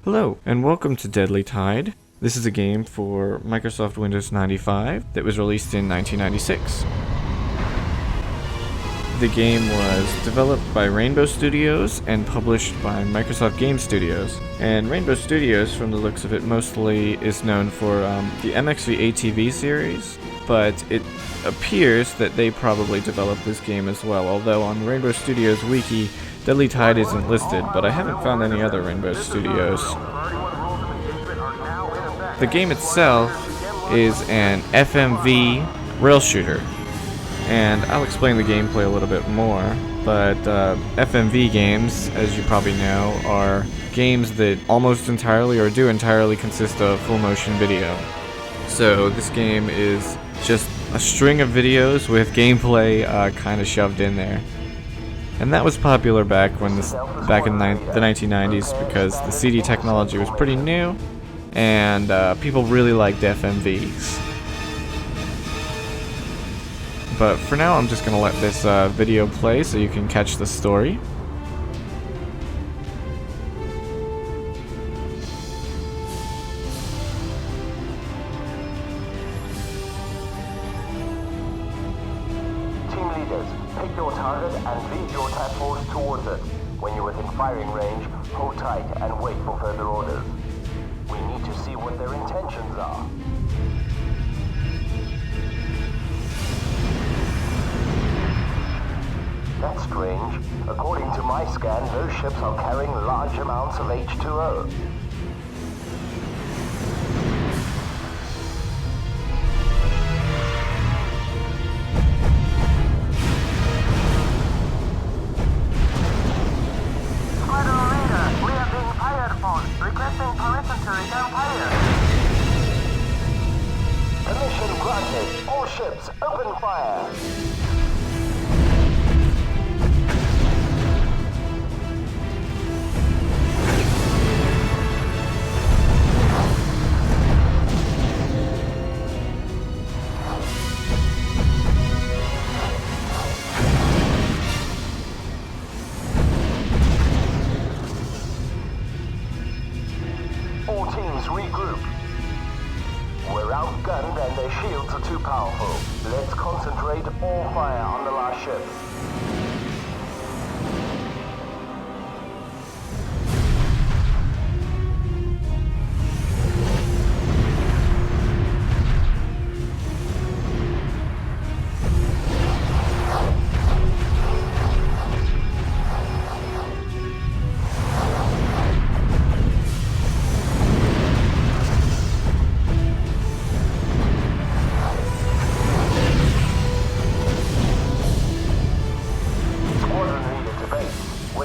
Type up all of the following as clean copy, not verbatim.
Hello, and welcome to Deadly Tide. This is a game for Microsoft Windows 95 that was released in 1996. The game was developed by Rainbow Studios and published by Microsoft Game Studios. And Rainbow Studios, from the looks of it, mostly is known for the MXV ATV series, but it appears that they probably developed this game as well, although on Rainbow Studios wiki, Deadly Tide isn't listed, but I haven't found any other Rainbow Studios. The game itself is an FMV rail shooter, and I'll explain the gameplay a little bit more, but FMV games, as you probably know, are games that almost entirely or do entirely consist of full motion video. So this game is just a string of videos with gameplay kind of shoved in there. And that was popular back in the 1990s because the CD technology was pretty new, and people really liked FMVs. But for now, I'm just going to let this video play so you can catch the story. Team leaders, pick your target and lead your task force towards it. When you're within firing range, hold tight and wait for further orders. We need to see what their intentions are. That's strange. According to my scan, those ships are carrying large amounts of H2O. Requesting permission to return fire. Permission granted. All ships, open fire. All teams regroup. We're outgunned and their shields are too powerful. Let's concentrate all fire on the last ship.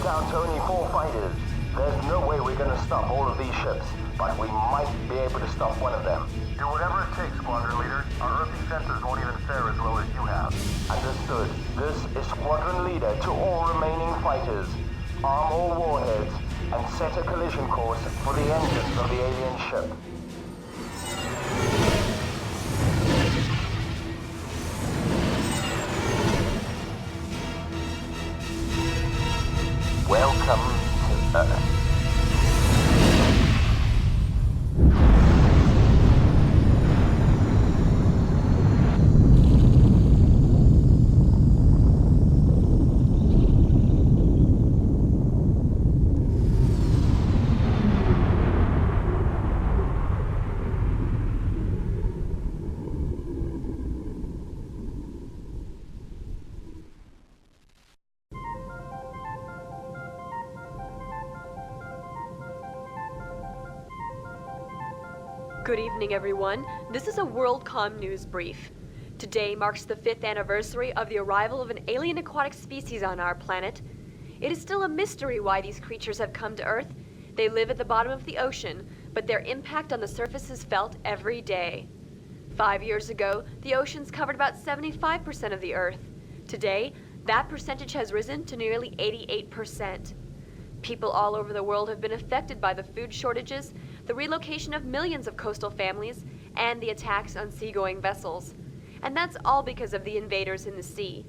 Down to only 4 fighters. There's no way we're gonna stop all of these ships, but we might be able to stop one of them. Do whatever it takes, Squadron Leader. Our earthly sensors won't even fare as well as you have. Understood. This is Squadron Leader to all remaining fighters. Arm all warheads and set a collision course for the engines of the alien ship. Welcome to Earth. Good evening, everyone. This is a WorldCom news brief. Today marks the 5th anniversary of the arrival of an alien aquatic species on our planet. It is still a mystery why these creatures have come to Earth. They live at the bottom of the ocean, but their impact on the surface is felt every day. 5 years ago, the oceans covered about 75% of the Earth. Today, that percentage has risen to nearly 88%. People all over the world have been affected by the food shortages, the relocation of millions of coastal families, and the attacks on seagoing vessels. And that's all because of the invaders in the sea.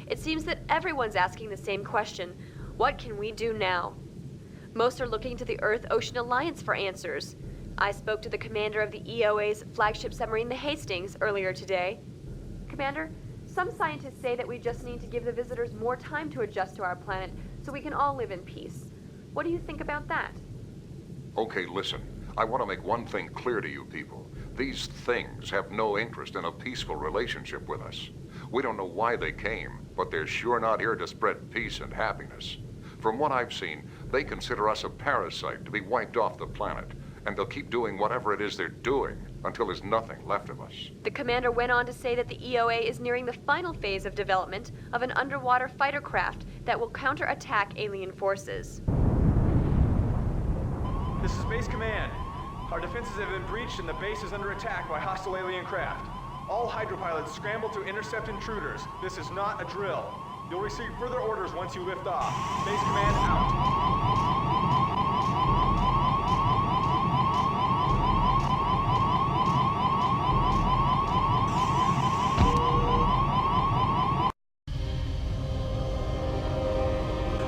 It seems that everyone's asking the same question: what can we do now? Most are looking to the Earth-Ocean Alliance for answers. I spoke to the commander of the EOA's flagship submarine, the Hastings, earlier today. Commander, some scientists say that we just need to give the visitors more time to adjust to our planet so we can all live in peace. What do you think about that? Okay, listen. I want to make one thing clear to you people. These things have no interest in a peaceful relationship with us. We don't know why they came, but they're sure not here to spread peace and happiness. From what I've seen, they consider us a parasite to be wiped off the planet, and they'll keep doing whatever it is they're doing until there's nothing left of us. The commander went on to say that the EOA is nearing the final phase of development of an underwater fighter craft that will counterattack alien forces. This is Base Command. Our defenses have been breached and the base is under attack by hostile alien craft. All hydropilots scramble to intercept intruders. This is not a drill. You'll receive further orders once you lift off. Base Command out.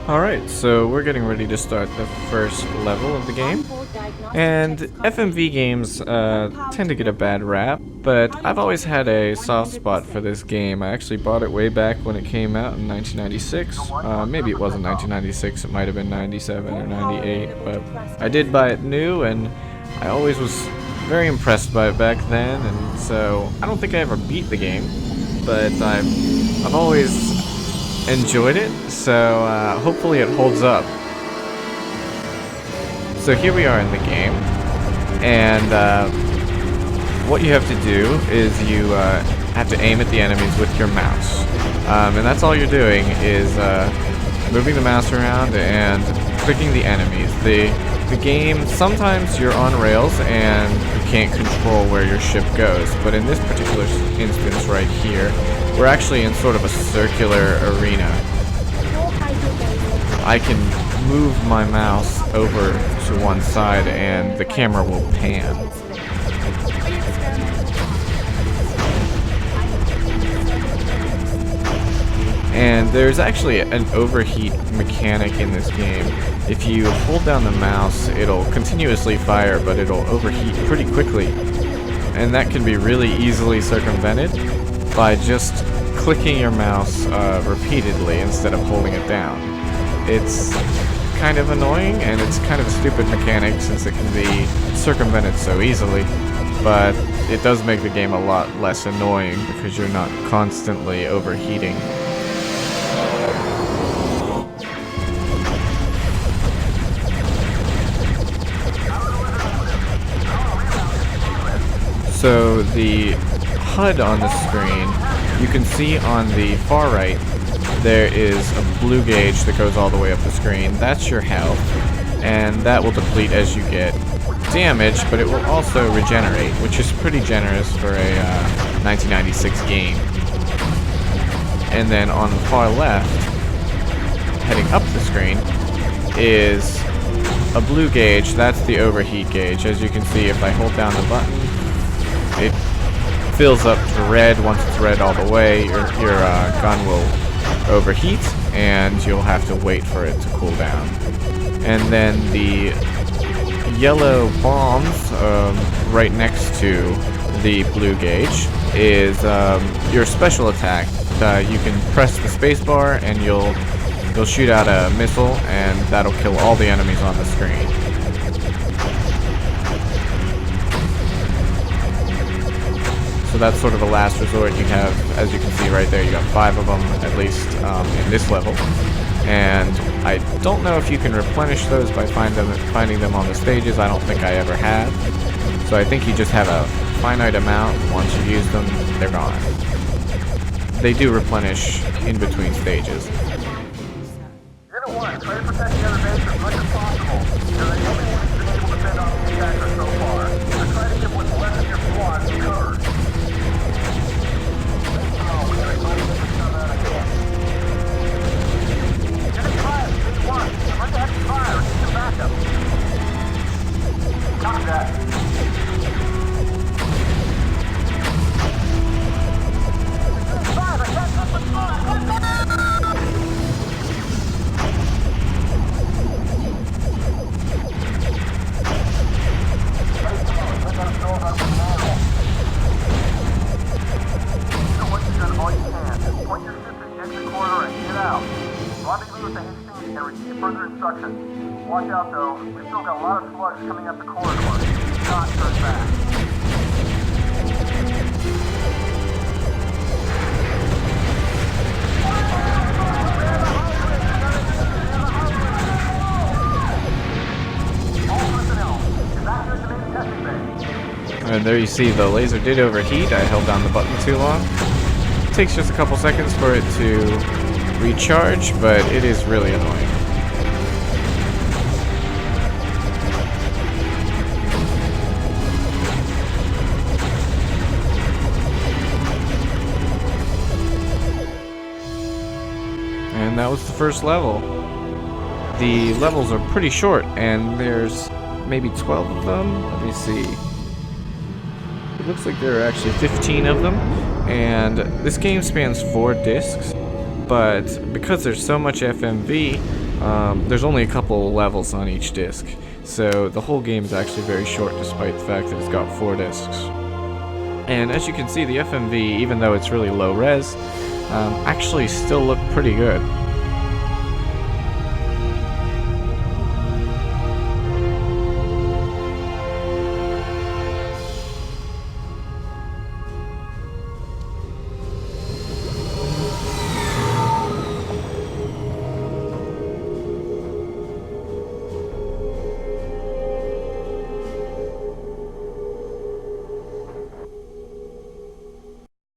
Alright, so we're getting ready to start the first level of the game. And FMV games tend to get a bad rap, but I've always had a soft spot for this game. I actually bought it way back when it came out in 1996. Maybe it wasn't 1996, it might have been 97 or 98, but I did buy it new, and I always was very impressed by it back then, and so I don't think I ever beat the game, but I've always enjoyed it, so hopefully it holds up. So here we are in the game, and what you have to do is you have to aim at the enemies with your mouse, and that's all you're doing is moving the mouse around and clicking the enemies. The game, sometimes you're on rails and you can't control where your ship goes, but in this particular instance right here, we're actually in sort of a circular arena. I can move my mouse over to one side and the camera will pan. And there's actually an overheat mechanic in this game. If you hold down the mouse, it'll continuously fire, but it'll overheat pretty quickly. And that can be really easily circumvented by just clicking your mouse repeatedly instead of holding it down. It's kind of annoying, and it's kind of a stupid mechanic since it can be circumvented so easily, but it does make the game a lot less annoying because you're not constantly overheating. So the HUD on the screen, you can see on the far right, there is a blue gauge that goes all the way up the screen. That's your health, and that will deplete as you get damage, but it will also regenerate, which is pretty generous for a 1996 game. And then on the far left, heading up the screen, is a blue gauge. That's the overheat gauge. As you can see, if I hold down the button, it fills up to red. Once it's red all the way, your gun will overheat, and you'll have to wait for it to cool down. And then the yellow bombs right next to the blue gauge is your special attack. You can press the spacebar, and you'll shoot out a missile, and that'll kill all the enemies on the screen. So that's sort of a last resort. You have, as you can see right there, you got 5 of them, at least in this level. And I don't know if you can replenish those by finding them on the stages. I don't think I ever have. So I think you just have a finite amount. Once you use them, they're gone. They do replenish in between stages. Unit 1, try to protect the other base as much as possible. You're the only one who's been able to fend off the attackers so far. So try to get what's left of your squad covered. Oh, we gotta find them to come out again. Unit 5, Unit 1, I'm going to have to fire. Need some backup. Copy that. Unit 5, I can't touch the squad. out, though. We've still got a lot of slugs coming up the corridor. Do not turn back. All personnel, evacuate the main testing bay. And there you see the laser did overheat. I held down the button too long. It takes just a couple seconds for it to recharge, but it is really annoying. And that was the first level. The levels are pretty short, and there's maybe 12 of them. Let me see. It looks like there are actually 15 of them, and this game spans 4 discs, but because there's so much FMV, there's only a couple levels on each disc, so the whole game is actually very short despite the fact that it's got 4 discs. And as you can see, the FMV, even though it's really low res, actually still look pretty good.